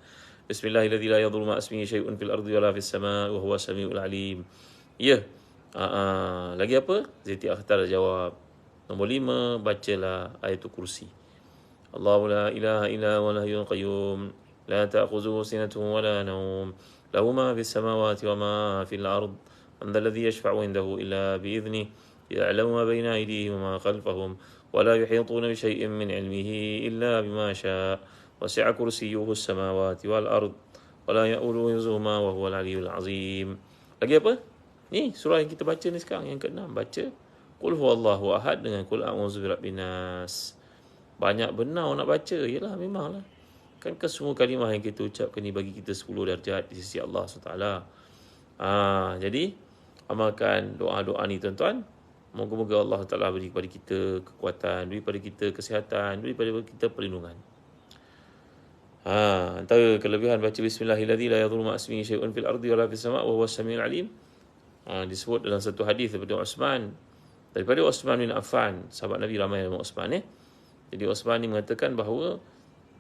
Bismillahirrahmanirrahim la yadhurru ma'asmihi syai'un fil ardi wala fis sama' wa huwa samiul alim. Ya. Lagi apa? Zaiti Akhtar jawab. Nombor 5, bacalah ayatul kursi. Allahu la ilaha illa huwal hayyul qayyum la ta'khuzuhu sinatun wa la nawm lahu ma fis samawati wa ma fil ard man dhal ladzi yashfa'u indahu illa bi idhnihi ya'lamu ma bayna aydihim wa ma khalfahum wa la yuhituna bi shay'in min 'ilmihi illa bima syaa wasi'a kursiyyuhu as-samawati wal ard wa la ya'uduhu hifdhuhuma wa huwal 'aliyyul 'azim. Lagi apa? Ni surah yang kita baca ni sekarang yang ke-6, baca Qul huwallahu ahad dengan Qul a'udzu birabbin nas. Banyak benar nak baca. Yalah, memanglah. Kan semua kalimah yang kita ucapkan ni bagi kita 10 darjat di sisi Allah SWT. Jadi amalkan doa-doa ni tuan-tuan. Moga-moga Allah Ta'ala beri kepada kita kekuatan, beri kepada kita kesihatan, beri kepada kita perlindungan. Antara kelebihan baca Bismillahirrahmanirrahim la yadhurru ma'asmihi syai'un fil ardi wala fis sama' wa huwas samiul alim. Disebut dalam satu hadis daripada Uthman bin Affan, sahabat Nabi ramai nama Uthman. Jadi Uthman ni mengatakan bahawa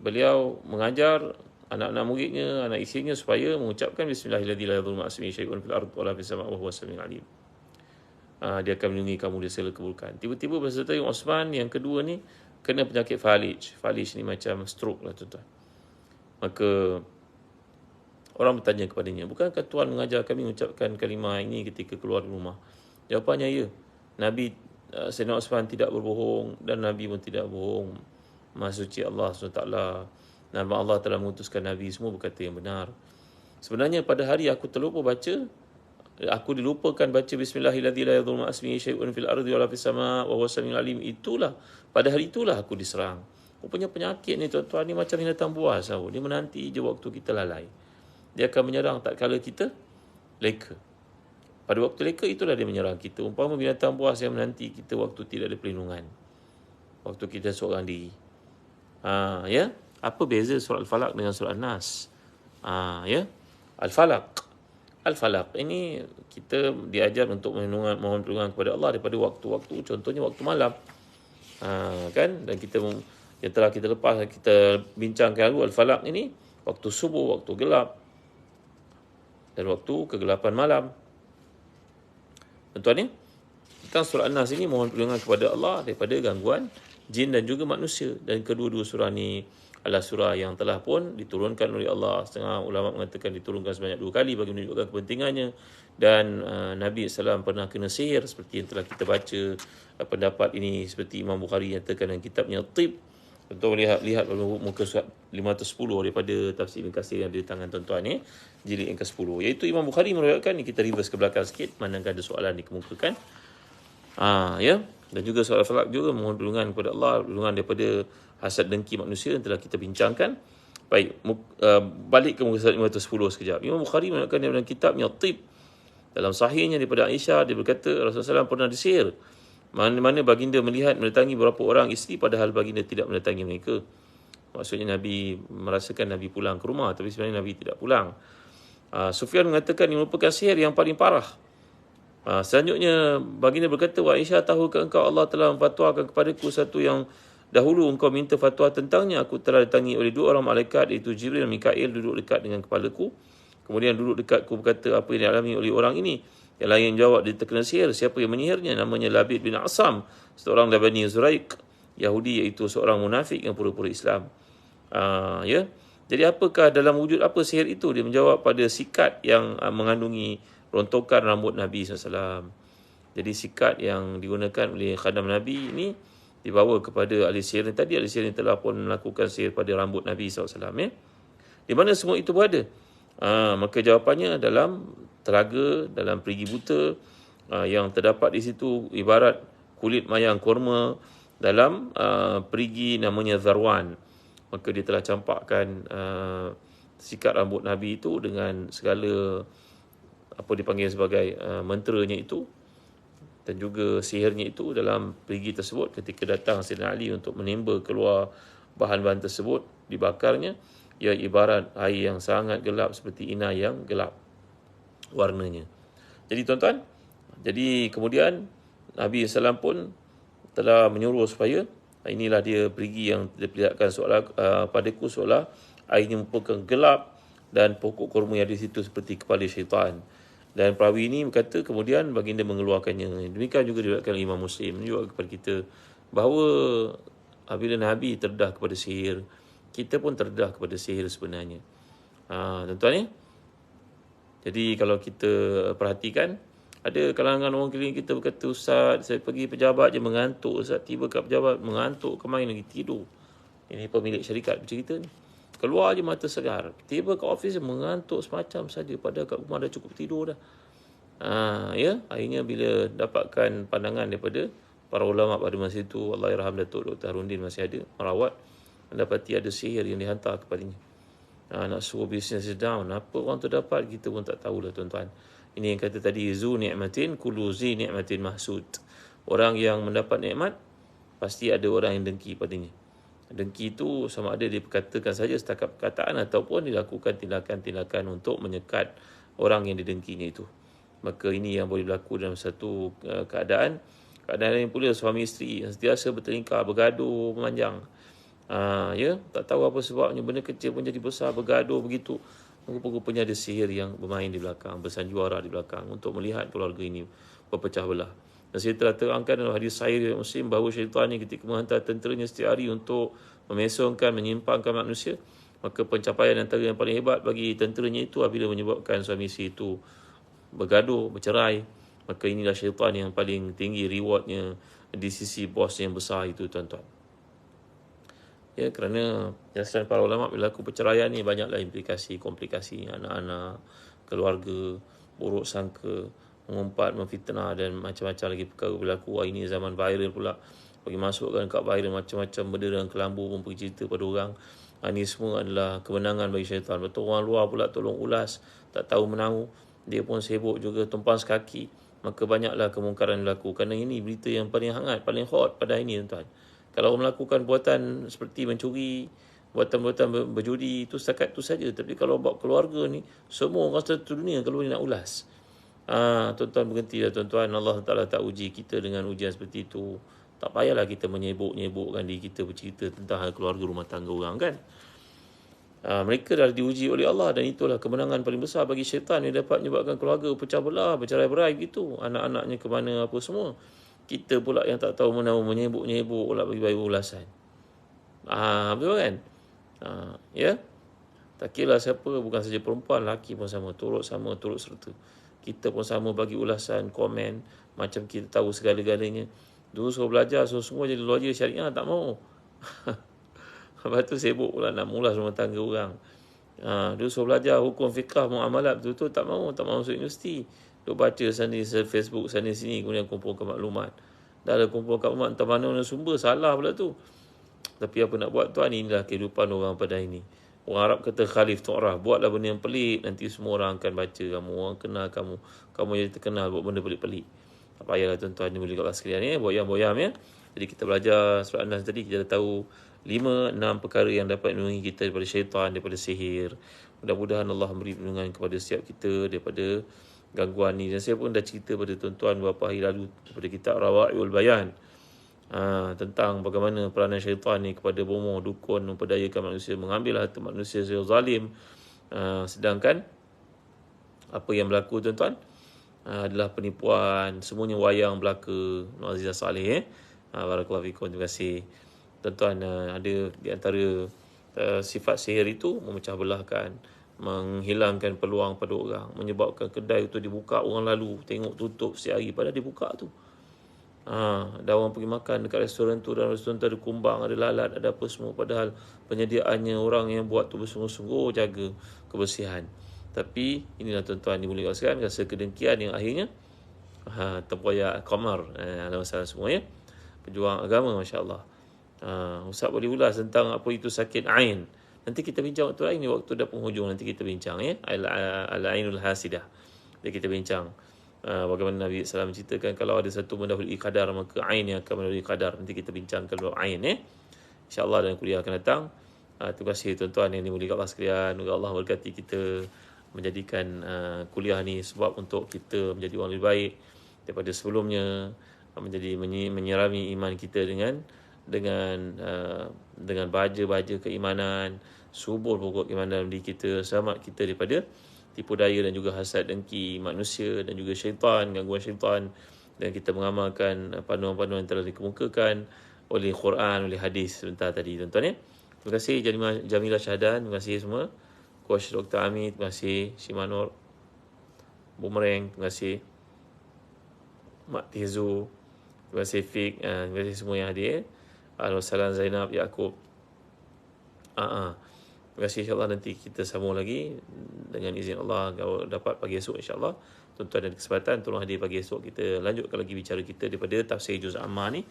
beliau mengajar anak-anak muridnya, anak isinya supaya mengucapkan Bismillahirrahmanirrahim la yadhurru ma'asmihi syai'un fil ardi wala fis sama' wa huwas samiul alim. Dia akan melindungi kamu dari segala keburukan. Tiba-tiba berserta yang Uthman yang kedua ni kena penyakit falij. Falij ni macam stroke lah tuan-tuan. Maka orang bertanya kepadanya, bukankah Tuhan mengajar kami mengucapkan kalimah ini ketika keluar rumah? Jawapannya, ya. Nabi Sayyidina Uthman tidak berbohong dan Nabi pun tidak bohong. Maha suci Allah SWT, nama Allah telah mengutuskan Nabi, semua berkata yang benar. Sebenarnya pada hari aku terlupa baca, aku dilupakan baca Bismillahirrahmanirrahim la yadhurru ma'asmihi syai'un fil ardi wala fis sama' wa huwas samiul alim. Pada hari itulah aku diserang. Rupanya penyakit ni tuan-tuan ni macam binatang buas. Dia menanti je waktu kita lalai. Dia akan menyerang tak kala kita leka. Pada waktu leka itulah dia menyerang kita. Umpama binatang buas yang menanti kita waktu tidak ada perlindungan, waktu kita seorang diri. Ya, apa beza surah Al-Falaq dengan surah An-Nas? Ya, Al-Falaq ini kita diajar untuk mohon perlindungan kepada Allah daripada waktu-waktu, contohnya waktu malam. Kan? Dan kita yang telah kita lepas kita bincangkan lalu, Al-Falaq ini waktu subuh, waktu gelap dan waktu kegelapan malam. Tuan-tuan ya, tentang surah An-Nas ini mohon perlindungan kepada Allah daripada gangguan jin dan juga manusia. Dan kedua-dua surah ni adalah surah yang telah pun diturunkan oleh Allah. Setengah ulama mengatakan diturunkan sebanyak 2 kali bagi menunjukkan kepentingannya. Dan Nabi SAW pernah kena sihir seperti yang telah kita baca pendapat ini, seperti Imam Bukhari nyatakan dalam kitabnya Tib. Tuan-tuan lihat pada muka surat 510 daripada tafsir Ibn Katsir yang ada di tangan tuan-tuan ni, jilid yang ke-10. Iaitu Imam Bukhari meriwayatkan, ni kita reverse ke belakang sikit, manakala ada soalan dikemukakan. Ya, dan juga soal falak juga mohon perlindungan kepada Allah, perlindungan daripada hasad dengki manusia yang telah kita bincangkan. Baik, balik ke muka surat 510 sekejap. Imam Bukhari meriwayatkan dalam kitabnya Tib, dalam sahihnya daripada Aisyah, dia berkata Rasulullah SAW pernah disihir. Mana-mana baginda melihat mendatangi beberapa orang isteri, padahal baginda tidak mendatangi mereka. Maksudnya Nabi merasakan Nabi pulang ke rumah, tapi sebenarnya Nabi tidak pulang. Sufyan mengatakan ini merupakan sihir yang paling parah. Selanjutnya baginda berkata, "Wahai Aisyah, tahukah engkau Allah telah memfatwakan kepadaku satu yang dahulu engkau minta fatwa tentangnya. Aku telah didatangi oleh 2 orang malaikat, iaitu Jibril dan Mikail, duduk dekat dengan kepalaku. Kemudian duduk dekatku berkata, apa yang dialami oleh orang ini? Yang lain jawab, dia terkena sihir. Siapa yang menyihirnya? Namanya Labid bin Asam, seorang dari Bani Zuraik, Yahudi, iaitu seorang munafik yang pura-pura Islam." Ya. Jadi apakah dalam wujud apa sihir itu? Dia menjawab pada sikat yang mengandungi rontokan rambut Nabi SAW. Jadi sikat yang digunakan oleh khadam Nabi ini dibawa kepada ahli sihir tadi. Ahli sihir telah pun melakukan sihir pada rambut Nabi SAW. Ya. Di mana semua itu berada? Maka jawapannya dalam telaga, dalam perigi buta yang terdapat di situ, ibarat kulit mayang kurma dalam perigi namanya Zarwan. Maka dia telah campakkan sikat rambut Nabi itu dengan segala apa dipanggil sebagai menteranya itu dan juga sihirnya itu dalam perigi tersebut. Ketika datang Sayyidina Ali untuk menimba keluar bahan-bahan tersebut, dibakarnya, ia ibarat air yang sangat gelap seperti inai yang gelap warnanya. Jadi tuan-tuan, jadi kemudian Nabi SAW pun telah menyuruh supaya inilah dia perigi yang diperlihatkan seolah padaku seolah airnya merupakan gelap dan pokok kurma yang di situ seperti kepala syaitan. Dan perawi ini berkata kemudian baginda mengeluarkannya. Demikian juga diriwayatkan oleh Imam Muslim juga kepada kita bahawa apabila Nabi terdedah kepada sihir, kita pun terdedah kepada sihir sebenarnya. Tuan-tuan ya. Jadi kalau kita perhatikan, ada kalangan orang keliling kita berkata, "Ustaz, saya pergi pejabat je mengantuk. Ustaz, tiba kat pejabat mengantuk, kemain lagi tidur." Ini pemilik syarikat bercerita ni. Keluar je mata segar. Tiba kat ofis mengantuk semacam saja, padahal kat rumah dah cukup tidur dah. Ya, akhirnya bila dapatkan pandangan daripada para ulama pada masa itu, Allahyarham Datuk Dr. Harundin masih ada merawat, mendapati ada sihir yang dihantar kepadanya. Nak suruh bisnes down. Apa orang tu dapat, kita pun tak tahulah tuan-tuan. Ini yang kata tadi, zu ni'matin kulu zi ni'matin mahsud. Orang yang mendapat nikmat, pasti ada orang yang dengki padanya. Dengki itu sama ada diperkatakan saja setakat perkataan ataupun dilakukan tindakan-tindakan untuk menyekat orang yang didengkinya itu. Maka ini yang boleh berlaku dalam satu keadaan. Keadaan lain pula suami isteri yang sentiasa bertengkar, bergaduh, memanjang. Ya, tak tahu apa sebabnya, benda kecil pun jadi besar, bergaduh begitu. Rupa-rupanya ada sihir yang bermain di belakang, bersanjuara di belakang untuk melihat keluarga ini berpecah belah. Dan saya telah terangkan dalam hadis sahih Muslim bahawa syaitan ini ketika menghantar tenteranya setiap hari untuk memesongkan, menyimpangkan manusia, maka pencapaian antara yang paling hebat bagi tenteranya itu apabila menyebabkan suami isteri itu bergaduh, bercerai. Maka inilah syaitan yang paling tinggi rewardnya di sisi bos yang besar itu tuan-tuan. Ya, kerana jelasan para ulama berlaku perceraian ni banyaklah implikasi, komplikasi, anak-anak, keluarga, buruk sangka, mengumpat, memfitnah dan macam-macam lagi perkara berlaku. Ini zaman viral pula, bagi masukkan kat viral macam-macam benda dan kelambu pun pergi cerita pada orang. Ini semua adalah kemenangan bagi syaitan. Betul orang luar pula tolong ulas, tak tahu menahu, dia pun sibuk juga tumpang sekaki. Maka banyaklah kemungkaran berlaku. Kerana ini berita yang paling hangat, paling hot pada hari ini tuan-tuan. Kalau melakukan buatan seperti mencuri, buatan-buatan berjudi, itu setakat itu saja. Tapi kalau buat keluarga ni, semua orang satu dunia kalau nak ulas. Tuan-tuan berhentilah tuan-tuan. Allah Ta'ala tak uji kita dengan ujian seperti itu. Tak payahlah kita menyebuk-nyebukkan diri kita bercerita tentang hal keluarga rumah tangga orang kan. Mereka dah diuji oleh Allah, dan itulah kemenangan paling besar bagi syaitan yang dapat menyebabkan keluarga pecah belah, bercerai-berai gitu. Anak-anaknya ke mana apa semua. Kita pula yang tak tahu menahu, menyebuk-nyebuk pula bagi ulasan. Betul kan? Ya. Tak kira siapa, bukan saja perempuan, lelaki pun sama, turut serta. Kita pun sama bagi ulasan, komen, macam kita tahu segala-galanya. Dulu suruh belajar, semua jadi lawyer syariah, tak mau. Lepas tu sibuk pula nak mulas rumah tangga orang. Dulu suruh belajar hukum fiqah, muamalat, betul-betul tak mau masuk universiti. Duk baca sana Facebook, sana sini, kemudian kumpulkan maklumat. Dah ada kumpulkan maklumat, entah mana sumber, salah pula tu. Tapi apa nak buat tuan, inilah kehidupan orang pada ini. Orang Arab kata khalif tu'rah, buatlah benda yang pelik, nanti semua orang akan baca kamu, orang kenal kamu jadi terkenal buat benda pelik-pelik. Tak payahlah tuan-tuan, ni boleh kat sekalian boyam-boyam ya. Jadi kita belajar surah An-Nas tadi, kita dah tahu 5-6 perkara yang dapat melindungi kita daripada syaitan, daripada sihir. Mudah-mudahan Allah memberi perlindungan kepada setiap kita daripada gangguan ni. Dan saya pun dah cerita pada tuan-tuan beberapa hari lalu daripada kitab Rawai'ul Bayan, tentang bagaimana peranan syaitan ni kepada bomoh, dukun, memperdayakan manusia, mengambil harta manusia secara zalim. Sedangkan apa yang berlaku tuan-tuan adalah penipuan, semuanya wayang belaka. Azizah Saleh barakallahu fikum. Terima kasih tuan-tuan. Ada di antara sifat sihir itu memecah belahkan, menghilangkan peluang pada orang, menyebabkan kedai itu dibuka, orang lalu tengok tutup sehari padahal dibuka tu. Dah orang pergi makan dekat restoran tu, dan restoran tu ada kumbang, ada lalat, ada apa semua, padahal penyediaannya orang yang buat tu bersungguh-sungguh jaga kebersihan. Tapi inilah tuan-tuan dimuliakan, rasa kedengkian yang akhirnya terpoyak qamar. Ada masalah semua ya. Pejuang agama, masya-Allah. Ustaz boleh ulas tentang apa itu sakit ain. Nanti kita bincang waktu lain ni, waktu dah penghujung, nanti kita bincang ya. Al-ainul hasidah. Jadi kita bincang bagaimana Nabi SAW menceritakan kalau ada satu mendahului qadar, maka ain yang akan mendahului qadar. Nanti kita bincangkan bab ain ya. InsyaAllah dalam kuliah akan datang. Terima kasih tuan-tuan yang dimuliakan Allah sekalian. Semoga Allah berkati kita, menjadikan kuliah ni sebab untuk kita menjadi orang lebih baik daripada sebelumnya, menjadi menyirami iman kita dengan baja-baja keimanan, subur pokok keimanan diri kita, selamat kita daripada tipu daya dan juga hasad dengki manusia dan juga syaitan, gangguan syaitan. Dan kita mengamalkan panduan-panduan yang telah dikemukakan oleh Quran, oleh hadis sebentar tadi tuan-tuan ya. Terima kasih Jamilah Syahdan, terima kasih semua. Coach Dr. Amit, terima kasih. Shimanur Bumerang, terima kasih. Mak Tizu, terima kasih Fik, terima kasih semua yang hadir. Al-Wasalam Zainab, Yaakob. Terima kasih, insyaAllah nanti kita sambung lagi dengan izin Allah. Kalau dapat pagi esok insyaAllah, tuan-tuan ada kesempatan, tolong hadir pagi esok. Kita lanjutkan lagi bicara kita daripada tafsir Juz Amma ni,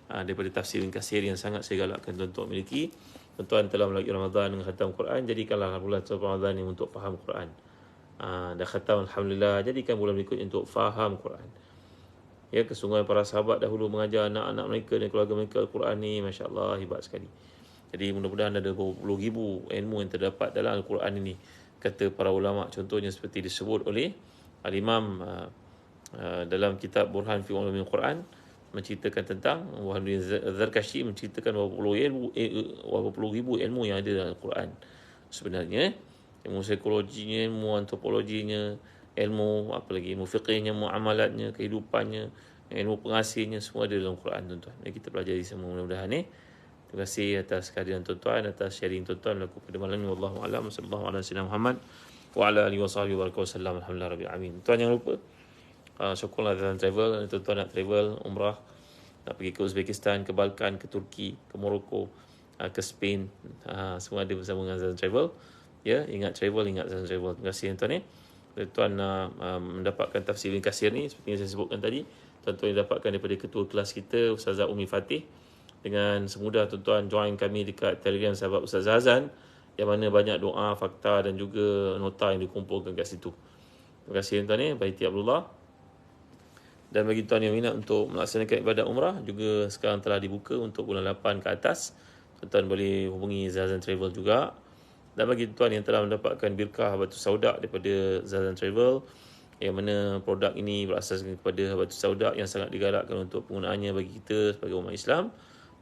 daripada tafsir Kasir yang sangat saya galakkan tuan-tuan miliki. Tuan-tuan telah melalui Ramadan dengan khatam Quran, jadikanlah bulan Ramadan ini untuk faham Quran. Dah khatam Alhamdulillah, jadikan bulan berikutnya untuk faham Quran. Ya, kesungguhan para sahabat dahulu mengajar anak-anak mereka dan keluarga mereka Al-Quran ni, Masya Allah, hebat sekali. Jadi mudah-mudahan ada 20,000 ilmu yang terdapat dalam Al-Quran ini, kata para ulama. Contohnya seperti disebut oleh Al-Imam dalam kitab Burhan fi Ulumil Quran, menceritakan tentang Muhammad Zarkashi, menceritakan berapa puluh ribu ilmu yang ada dalam Al-Quran. Sebenarnya ilmu psikologinya, ilmu antropologinya, ilmu apa lagi, ilmu fiqihnya, muamalatnya, kehidupannya, ilmu pengasihnya, semua ada dalam Quran tuan-tuan. Dan kita pelajari semua mudah-mudahan ni. Terima kasih atas kehadiran tuan-tuan, atas sharing tuan-tuan laku pada malam ni. Wallahu a'lam. Sallallahu alaihi wasallam Muhammad wa ala alihi wasahbihi wasallam. Alhamdulillah rabbil alamin. Tuan jangan lupa syukurlah dalam travel. Tuan-tuan nak travel umrah, nak pergi ke Uzbekistan, ke Balkan, ke Turki, ke Morocco, ke Spain, semua ada bersama dengan Zazan Travel. Ya, ingat travel, ingat Zazan Travel. Terima kasih tuan-tuan ya. Tuan mendapatkan tafsir Ibn Katsir ni seperti yang saya sebutkan tadi, tuan-tuan dapatkan daripada ketua kelas kita Ustazah Umi Fatih. Dengan semudah tuan-tuan join kami dekat Telegram sahabat Ustaz Azan, yang mana banyak doa, fakta dan juga nota yang dikumpulkan kat situ. Terima kasih tuan-tuan ya. Baiti Abdullah. Dan bagi tuan yang minat untuk melaksanakan ibadat umrah, juga sekarang telah dibuka untuk bulan 8 ke atas. Tuan-tuan boleh hubungi Zazan Travel juga. Dan bagi tuan yang telah mendapatkan birkah Batu Sauda daripada Zazan Travel, yang mana produk ini berasaskan kepada Batu Sauda yang sangat digalakkan untuk penggunaannya bagi kita sebagai umat Islam,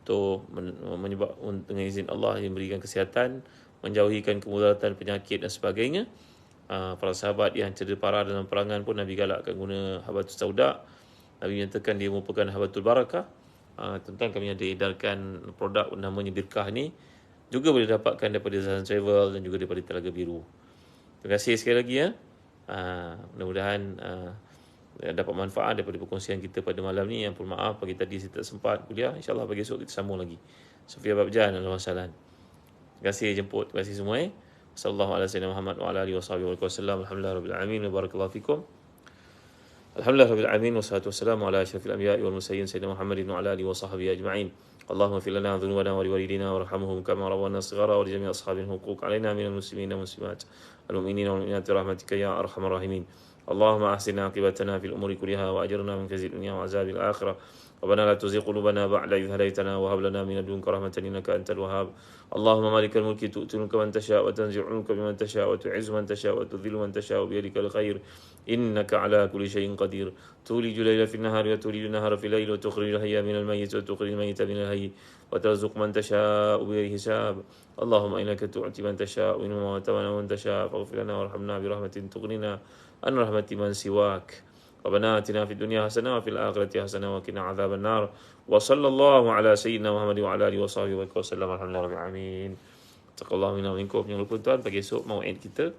untuk menyebab dengan izin Allah yang memberikan kesihatan, menjauhikan kemudaratan penyakit dan sebagainya. Para sahabat yang cedera parah dalam perangan pun Nabi galakkan guna habatus sauda. Nabi menyatakan dia merupakan habatul barakah. Tuan-tuan, kami ada edarkan produk namanya Birkah ni, juga boleh dapatkan daripada Zazan Travel dan juga daripada Telaga Biru. Terima kasih sekali lagi ya. Mudah-mudahan dapat manfaat daripada perkongsian kita pada malam ni. Yang pun maaf pagi tadi saya tak sempat kuliah. InsyaAllah pagi esok kita sambung lagi. Sofia Babjan, Alhamdulillah. Terima kasih jemput. Terima kasih semua. Sallallahu alaihi wasallam Muhammad wa ala alihi wasallam. Alhamdulillah rabbil alamin. Barakallahu fikum. Alhamdulillah rabbil alamin wassalatu wassalamu ala asyrafil anbiya'i wal mursalin sayyidina Muhammadin wa ala alihi wa sahbihi ajma'in. Allahumma fir lana dhunubana wa liwalidina warhamhum kama rabbana shighara wa li jami'i ashabil huquq alaina minal muslimina wal muslimat wal mu'minina wal mu'minat rahmatika ya arhamar rahimin. Allahumma ahsin aqibatana fil umuri kulliha wa ajirna min khizyi dunya wa azabil akhirah. ربنا لا تزغ قلوبنا بعد إذ هديتنا وهب لنا من لدنك رحمة إنك أنت الوهاب. اللهم مالك الملك تؤتي الملك من تشاء وتنزع الملك ممن تشاء وتعز من تشاء وتذل من تشاء بيدك الخير إنك على كل شيء قدير. تولج الليل في النهار وتولج النهار في الليل وتخرج الحي من الميت وتخرج الميت من الحي وترزق من تشاء بغير حساب. اللهم إنك تؤتي من تشاء وإنما تمنع من تشاء فاغفر لنا وارحمنا برحمة تغننا عن رحمة من سواك. ربنا آتنا في الدنيا حسنة وفي الآخرة حسنة وقنا عذاب النار. وصلى الله على سيدنا محمد وعلى آله وصحبه وسلم. Alhamdulillah rabbil alamin. Taqallahu minna minkum. Jangan lupa tuan, pagi esok mau'id kita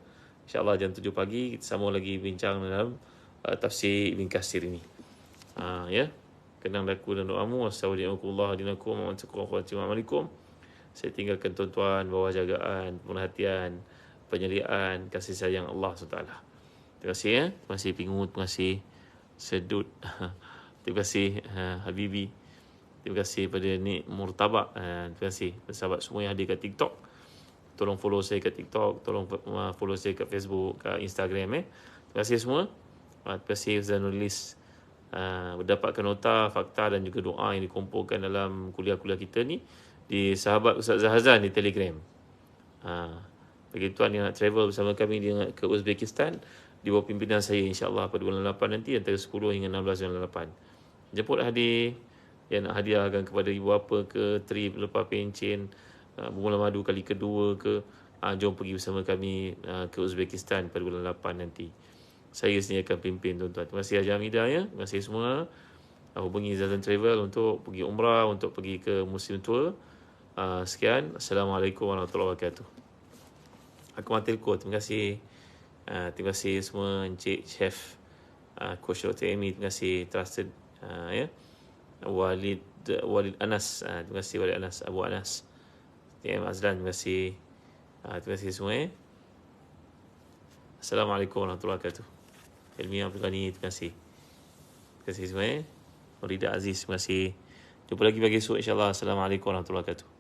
InsyaAllah jam 7 pagi kita sambung lagi bincang dalam tafsir Ibn Katsir ini. Ya. Kenang daku dan doamu. Wassalamualaikum. Saya tinggalkan tuan-tuan bawah jagaan, perhatian, penyediaan, kasih sayang Allah SWT. Terima kasih ya. Terima kasih Pingut. Terima kasih Sedut. Terima kasih Habibi. Terima kasih pada Nik Murtabak. Terima kasih sahabat semua yang hadir kat TikTok. Tolong follow saya kat TikTok. Tolong follow saya kat Facebook, kat Instagram. Terima kasih semua. Terima kasih Ustaz Nulis. Mendapatkan nota, fakta dan juga doa yang dikumpulkan dalam kuliah-kuliah kita ni di sahabat Ustaz Zahazan di Telegram. Bagi tuan yang nak travel bersama kami ke Uzbekistan, di bawah pimpinan saya insyaAllah pada bulan 8 nanti antara 10 hingga 16 bulan 8. Jemput hadir yang nak hadiahkan kepada ibu bapa ke, trip lepas pencen, bermula madu kali kedua ke, jom pergi bersama kami ke Uzbekistan pada bulan 8 nanti. Saya sendiri akan pimpin tuan-tuan. Terima kasih Haji Hamidah ya. Terima kasih semua. Hubungi Zazan Travel untuk pergi umrah, untuk pergi ke Muslim Tour. Sekian. Assalamualaikum warahmatullahi wabarakatuh. Aku Matilko. Terima kasih. Terima kasih semua Encik Chef, Coach Dr. Amy. Terima kasih Trusted ya. Walid Anas. Terima kasih Walid Anas, Abu Anas, TM Azlan. Terima kasih. Terima kasih semua ya. Assalamualaikum warahmatullahi wabarakatuh. Ilmiah Abdul Ghani. Terima kasih. Terima kasih semua ya. Nurida Aziz. Terima kasih. Jumpa lagi pagi esok insyaAllah. Assalamualaikum warahmatullahi wabarakatuh.